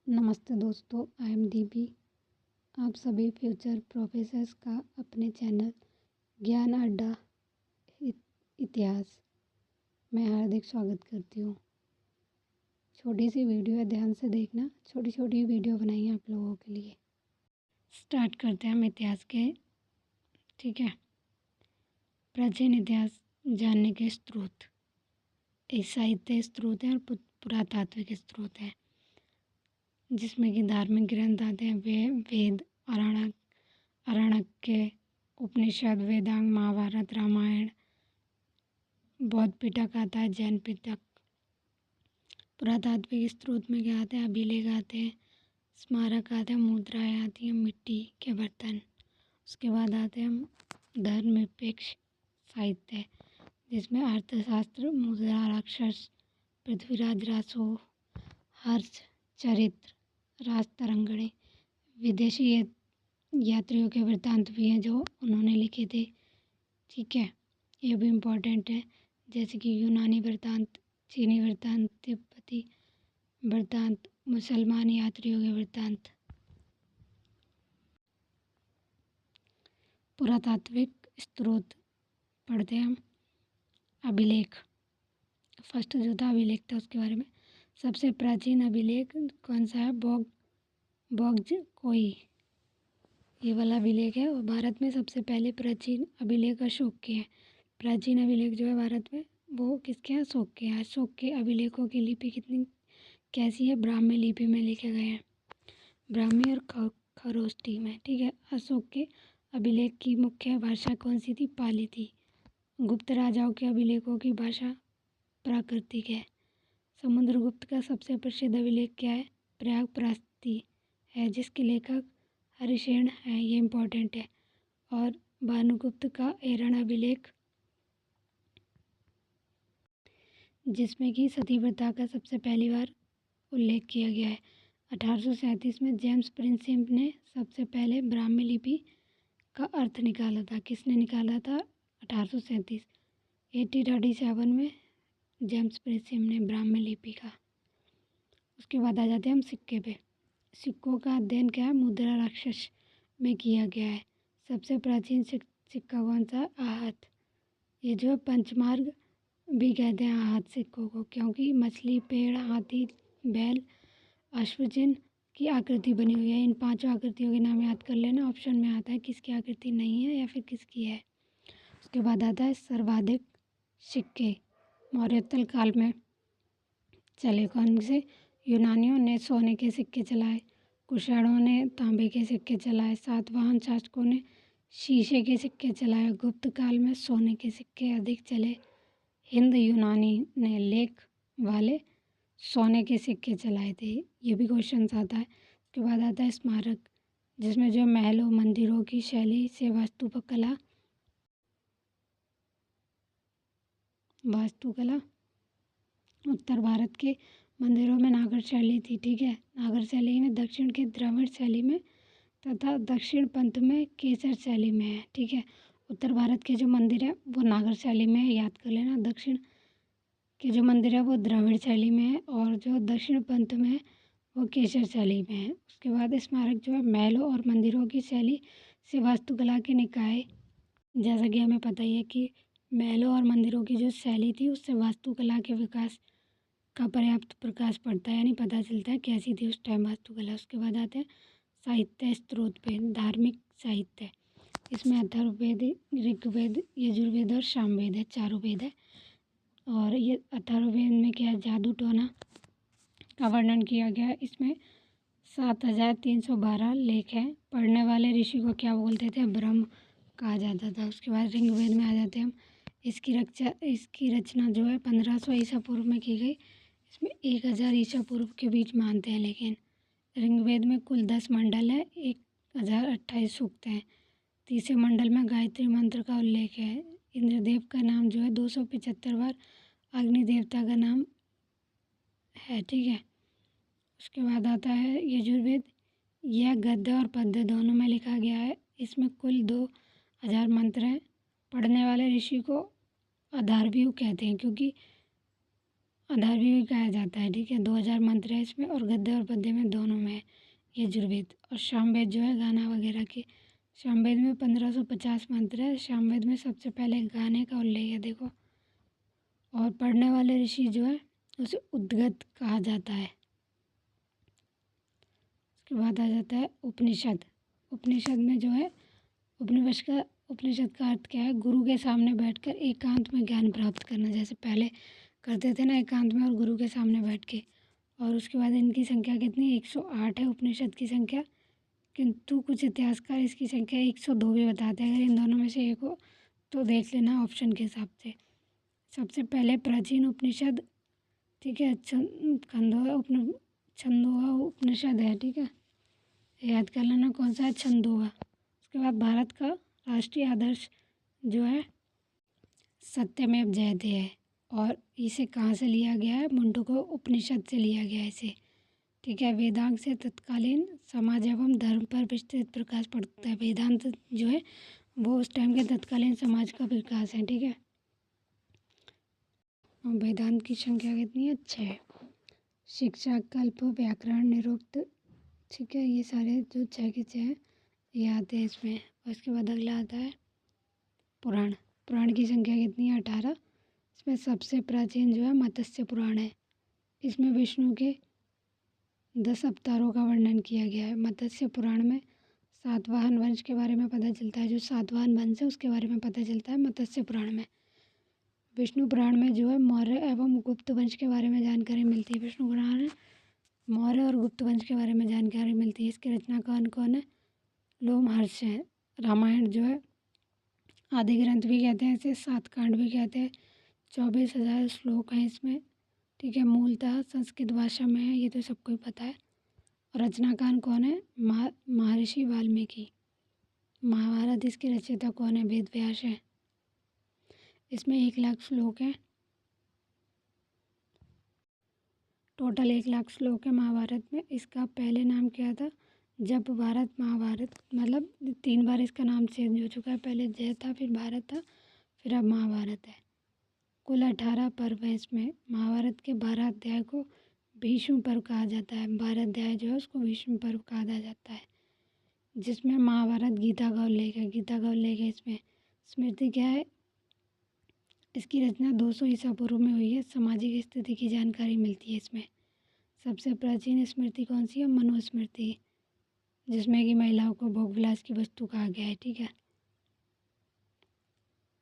नमस्ते दोस्तों, I am Deepi. आप सभी फ्यूचर प्रोफेसर्स का अपने चैनल ज्ञान अड्डा इतिहास में हार्दिक स्वागत करती हूँ। छोटी सी वीडियो है, ध्यान से देखना। छोटी छोटी वीडियो बनाई है आप लोगों के लिए। स्टार्ट करते हैं हम इतिहास के। ठीक है। प्राचीन इतिहास जानने के स्रोत साहित्य स्रोत हैं और पुरातात्विक स्रोत हैं, जिसमें कि धार्मिक ग्रंथ आते हैं। वेद, आरण्यक, उपनिषद, वेदांग, महाभारत, रामायण, बौद्ध पिटक आता है, जैन पिटक। पुरातात्विक स्रोत में क्या आते हैं? अभिलेख आते हैं, स्मारक आते हैं, मुद्राएं आती हैं, मिट्टी के बर्तन। उसके बाद आते हैं धर्मनिरपेक्ष साहित्य, जिसमें अर्थशास्त्र, मुद्रा, राक्षस, पृथ्वीराज रासो, हर्ष चरित्र, राजतरंगिणी, विदेशी यात्रियों के वृत्तांत भी हैं जो उन्होंने लिखे थे। ठीक है, ये भी इम्पोर्टेंट है, जैसे कि यूनानी वृत्तांत, चीनी वृत्तांत, तिब्बती वृत्तांत, मुसलमान यात्रियों के वृत्तांत। पुरातात्विक स्रोत पढ़ते हैं हम। अभिलेख, फर्स्ट जो था अभिलेख था, उसके बारे में। सबसे प्राचीन अभिलेख कौन सा है? कोई ये वाला अभिलेख है। और भारत में सबसे पहले प्राचीन अभिलेख अशोक के हैं। प्राचीन अभिलेख जो है भारत में, वो किसके हैं? अशोक के हैं। अशोक के अभिलेखों की लिपि कैसी है? ब्राह्मी लिपि में लिखे गए हैं, ब्राह्मी और खरोष्टी में। ठीक है। अशोक के अभिलेख की मुख्य भाषा कौन सी थी? पाली थी। गुप्त राजाओं के अभिलेखों की भाषा प्राकृतिक है। समुद्रगुप्त का सबसे प्रसिद्ध अभिलेख क्या है? प्रयागत्रास्ती है, जिसके लेखक हरिशेन है। ये इम्पोर्टेंट है। और भानुगुप्त का एरण अभिलेख, जिसमें कि सती प्रथा का सबसे पहली बार उल्लेख किया गया है। 1837 में जेम्स प्रिंसिप ने सबसे पहले ब्राह्मी लिपि का अर्थ निकाला था। किसने निकाला था? 1837। 1837 में जेम्स प्रिंसिप ने ब्राह्मी लिपि का। उसके बाद आ जाते हैं हम सिक्के पे। सिक्कों का अध्ययन क्या है? मुद्रा राक्षस में किया गया है। सबसे प्राचीन सिक्का कौन सा? आहत। ये जो है पंचमार्ग भी कहते हैं आहत सिक्कों को, क्योंकि मछली, पेड़, हाथी, बैल, अश्वचिन्ह की आकृति बनी हुई है। इन पांचों आकृतियों के नाम याद कर लेना। ऑप्शन में आता है किसकी आकृति नहीं है या फिर किसकी है। उसके बाद आता है सर्वाधिक सिक्के मौर्योत्तर काल में चले। कौन से? यूनानियों ने सोने के सिक्के चलाए, कुषाणों ने तांबे के सिक्के चलाए, सातवाहन शासकों ने शीशे के सिक्के चलाए। गुप्त काल में सोने के सिक्के अधिक चले। हिंद यूनानी ने लेख वाले सोने के सिक्के चलाए थे। ये भी क्वेश्चन आता है। उसके बाद आता है स्मारक, जिसमें जो महलों, मंदिरों की शैली से वास्तुकला उत्तर भारत के मंदिरों में नागर शैली थी। ठीक है। नागर शैली में दक्षिण के द्रविड़ शैली में तथा दक्षिण पंथ में केसर शैली में है। ठीक है। उत्तर भारत के जो मंदिर है वो नागर शैली में है, याद कर लेना। दक्षिण के जो मंदिर है वो द्रविड़ शैली में है, और जो दक्षिण पंथ में है वो केसर शैली में है। उसके बाद स्मारक जो है महलों और मंदिरों की शैली से वास्तुकला के निकाय, जैसा कि हमें पता ही है कि महलों और मंदिरों की जो शैली थी उससे वास्तुकला के विकास का पर्याप्त प्रकाश पड़ता है, यानी पता चलता है कैसी थी उस टाइम वास्तुकला। उसके बाद आते हैं साहित्य स्रोत पे। धार्मिक साहित्य, इसमें अथर्ववेद, ऋग्वेद, यजुर्वेद और सामवेद है, चारों वेद है। और ये अथर्ववेद में क्या है? जादू टोना का वर्णन किया गया है। इसमें 7312 लेख हैं। पढ़ने वाले ऋषि को क्या बोलते थे? ब्रह्म कहा जाता था। उसके बाद ऋग्वेद में आ जाते हैं हम। इसकी रचना जो है 1500 ईसा पूर्व में की गई। इसमें 1000 ईसा पूर्व के बीच मानते हैं। लेकिन ऋग्वेद में कुल 10 मंडल है, 1028 सूक्त हैं। तीसरे मंडल में गायत्री मंत्र का उल्लेख है। इंद्रदेव का नाम जो है 275 बार अग्नि देवता का नाम है। ठीक है। उसके बाद आता है यजुर्वेद। यह गद्य और पद्य दोनों में लिखा गया है। इसमें कुल 2000 मंत्र हैं। पढ़ने वाले ऋषि को अधार्व्यु कहते हैं, क्योंकि आधार भी गाया जाता है, ठीक है। 2000 मंत्र है इसमें, और गद्य और पद्य में दोनों में है ये यजुर्वेद। और सामवेद जो है गाना वगैरह के, सामवेद में 1550 मंत्र है। सामवेद में सबसे पहले गाने का उल्लेख है, देखो। और पढ़ने वाले ऋषि जो है उसे उद्गत कहा जाता है। उसके बाद आ जाता है उपनिषद। उपनिषद में जो है उपनिषद का अर्थ क्या है? गुरु के सामने बैठकर एकांत में ज्ञान प्राप्त करना, जैसे पहले करते थे ना एकांत में और गुरु के सामने बैठ के। और उसके बाद इनकी संख्या कितनी? 108 है उपनिषद की संख्या, किंतु कुछ इतिहासकार इसकी संख्या 102 भी बताते हैं। अगर इन दोनों में से एक हो तो देख लेना ऑप्शन के हिसाब से। सबसे पहले प्राचीन उपनिषद, ठीक है, छंदोहा उपनिषद है, ठीक है, याद कर लेना कौन सा है, छंदोहा। उसके बाद भारत का राष्ट्रीय आदर्श जो है सत्यमेव जयते है, और इसे कहाँ से लिया गया है? मुंडको उपनिषद से लिया गया है इसे, ठीक है। वेदांत से तत्कालीन समाज एवं धर्म पर विस्तृत प्रकाश पड़ता है। वेदांत जो है वो उस टाइम के तत्कालीन समाज का विकास है, ठीक है। और वेदांत की संख्या कितनी है? 6। शिक्षा, कल्प, व्याकरण, निरुक्त, ठीक है, ये सारे जो 6 के 6 ये आते हैं इसमें। और इसके बाद अगला आता है पुराण। पुराण की संख्या कितनी है? 18। इसमें सबसे प्राचीन जो है मत्स्य पुराण है। इसमें विष्णु के 10 अवतारों का वर्णन किया गया है। मत्स्य पुराण में सातवाहन वंश के बारे में पता चलता है, जो सातवाहन वंश है उसके बारे में पता चलता है मत्स्य पुराण में। विष्णु पुराण में जो है मौर्य एवं गुप्त वंश के बारे में जानकारी मिलती है। विष्णु पुराण में मौर्य और गुप्त वंश के बारे में जानकारी मिलती है। इसके रचनाकार कौन है? लोमहर्ष है। रामायण जो है आदि ग्रंथ भी कहते हैं इसे, 7 कांड भी कहते हैं। 24,000 श्लोक हैं इसमें, ठीक है। मूलतः संस्कृत भाषा में है, ये तो सबको ही पता है। और रचनाकार कौन है? महर्षि वाल्मीकि। महाभारत इसके रचयिता कौन है? वेद व्यास है। इसमें 1,00,000 श्लोक हैं, टोटल 1,00,000 श्लोक है महाभारत में। इसका पहले नाम क्या था? जब भारत महाभारत, मतलब 3 बार इसका नाम चेंज हो चुका है। पहले जय था, फिर भारत था, फिर अब महाभारत है। कुल 18 पर्व है इसमें। महाभारत के 12 अध्याय को भीष्म पर्व कहा जाता है। 12 अध्याय जो है उसको भीष्म पर्व कहा जाता है, जिसमें महाभारत गीता का उल्लेख है। गीता का उल्लेख है इसमें। स्मृति क्या है? इसकी रचना 200 ईसा पूर्व में हुई है। सामाजिक स्थिति की जानकारी मिलती है इसमें। सबसे प्राचीन स्मृति कौन सी है? मनुस्मृति, जिसमें कि महिलाओं को भोग विलास की वस्तु कहा गया है, ठीक है।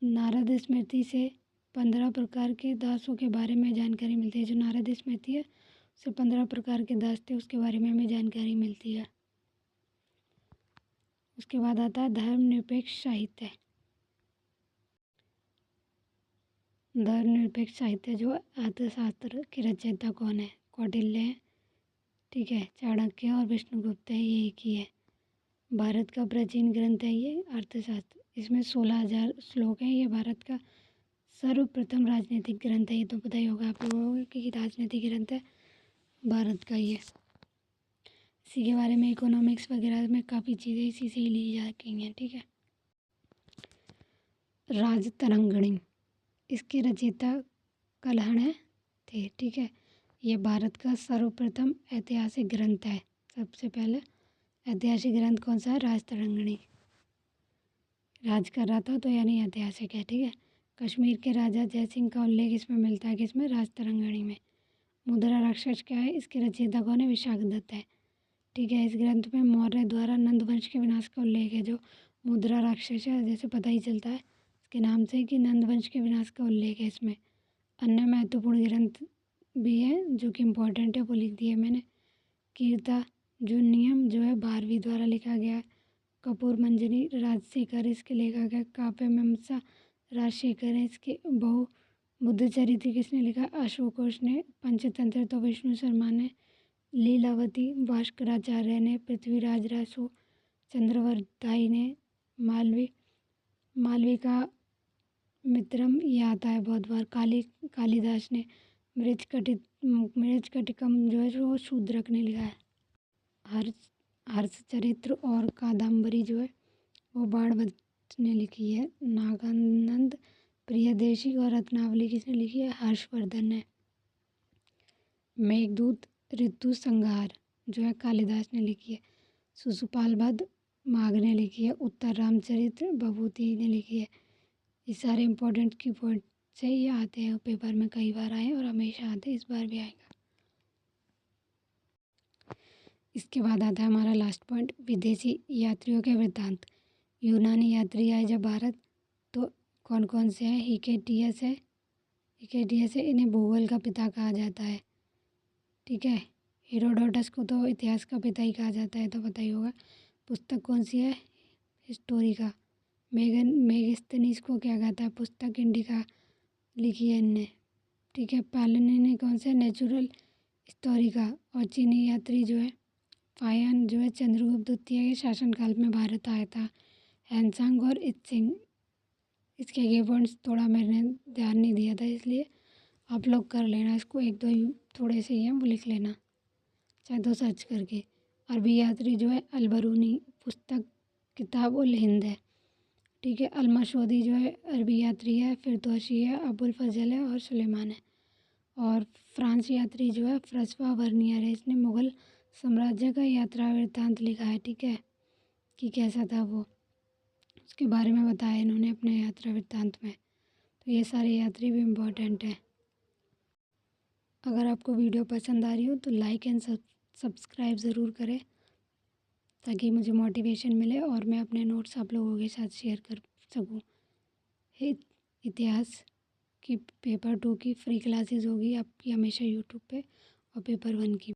नारद स्मृति से 15 प्रकार के दासों के बारे में जानकारी मिलती है। जो नारद स्मृति है उससे 15 प्रकार के दास थे, उसके बारे में हमें जानकारी मिलती है। उसके बाद आता है धर्मनिरपेक्ष साहित्य। धर्मनिरपेक्ष साहित्य जो अर्थशास्त्र के रचयिता कौन है? कौटिल्य है, ठीक है। चाणक्य और विष्णुगुप्त है, ये एक ही है। भारत का प्राचीन ग्रंथ है ये अर्थशास्त्र। इसमें 16,000 श्लोक हैं। ये भारत का सर्वप्रथम राजनीतिक ग्रंथ है। ये तो पता ही होगा आप लोगों को कि राजनीतिक ग्रंथ है भारत का ये। इसी के बारे में इकोनॉमिक्स वगैरह में काफ़ी चीज़ें इसी से ही ली जा रही हैं, ठीक है। राजतरंगिणी, इसके रचयिता कल्हण थे, ठीक है। ये भारत का सर्वप्रथम ऐतिहासिक ग्रंथ है। सबसे पहले ऐतिहासिक ग्रंथ कौन सा है? राजतरंगिणी। राज कर रहा था तो यानी ऐतिहासिक है, ठीक है। कश्मीर के राजा जयसिंह का उल्लेख इसमें मिलता है, किसमें? राजतरंगिणी में। मुद्रा राक्षस क्या है? इसके रचयिता कौन है? विशाखदत्त है, ठीक है। इस ग्रंथ में मौर्य द्वारा नंद वंश के विनाश का उल्लेख है। जो मुद्रा राक्षस है, जैसे पता ही चलता है इसके नाम से कि नंद वंश के विनाश का उल्लेख है इसमें। अन्य महत्वपूर्ण ग्रंथ भी है जो कि इम्पोर्टेंट है, वो लिख दिए मैंने। कीर्ता जो नियम जो है भारवी द्वारा लिखा गया है। कपूर मंजरी राजशेखर इसके लेखक है। काव्य मीमांसा राजशेखर है इसके। बहु बुद्ध चरित्र किसने लिखा? अशोकोश ने। पंचतंत्र तो विष्णु शर्मा ने। लीलावती भास्कराचार्य ने। पृथ्वीराज रासो चंद्रवर्ताई ने। मालवी का मित्रम ये आता है बहुत बार। कालिदास ने। मृच्छकटिकम जो है वो शूद्रक ने लिखा है। हर्षचरित्र और कादम्बरी जो है वो बाणभट्ट ने लिखी है। नागानंद प्रियदर्शी और रत्नावली किसने लिखी है? हर्षवर्धन ने। मेघदूत ऋतु संहार जो है कालिदास ने लिखी है। शिशुपाल वध माघ ने लिखी है। उत्तर रामचरित्र भभूति ने लिखी है। ये सारे इम्पोर्टेंट की पॉइंट से ये आते हैं पेपर में, कई बार आए और हमेशा आते हैं, इस बार भी आएगा। इसके बाद आता है हमारा लास्ट पॉइंट, विदेशी यात्रियों के वृत्तांत। यूनानी यात्री आए जब भारत तो कौन कौन से हैं? हिकेटियस है, इन्हें भूगोल का पिता कहा जाता है। ठीक है, हेरोडोटस को तो इतिहास का पिता ही कहा जाता है, तो पता ही होगा। पुस्तक कौन सी है? हिस्टोरिका। मेगस्थनीज को क्या कहता है? पुस्तक इंडिका लिखी है इनने। ठीक है, पालिनी ने कौन सा? Natural Historica. और चीनी यात्री जो है फायान जो है चंद्रगुप्त द्वितीय के शासनकाल में भारत आया था। हैंसांग और इत्सिंग, इसके आगे पॉइंट्स थोड़ा मैंने ध्यान नहीं दिया था, इसलिए आप लोग कर लेना इसको, एक दो थोड़े से ही हैं वो लिख लेना चाहे तो सर्च करके। अरबी यात्री जो है अलबरूनी, पुस्तक किताब उल हिंद है। ठीक है, अलमशोदी जो है अरबी यात्री है, फिरदौसी है, अबुल फजल है और सुलेमान है। और फ्रांस यात्री जो है फ्रंसवा वर्नियर है, इसने मुग़ल साम्राज्य का यात्रा वृत्तांत लिखा है। ठीक है, कि कैसा था वो, उसके बारे में बताया इन्होंने अपने यात्रा वृत्तांत में। तो ये सारे यात्री भी इम्पोर्टेंट हैं। अगर आपको वीडियो पसंद आ रही हो तो लाइक एंड सब्सक्राइब ज़रूर करें, ताकि मुझे मोटिवेशन मिले और मैं अपने नोट्स आप लोगों के साथ शेयर कर सकूँ। इतिहास की पेपर 2 की फ्री क्लासेस होगी आपकी हमेशा यूट्यूब पे, और पेपर 1 की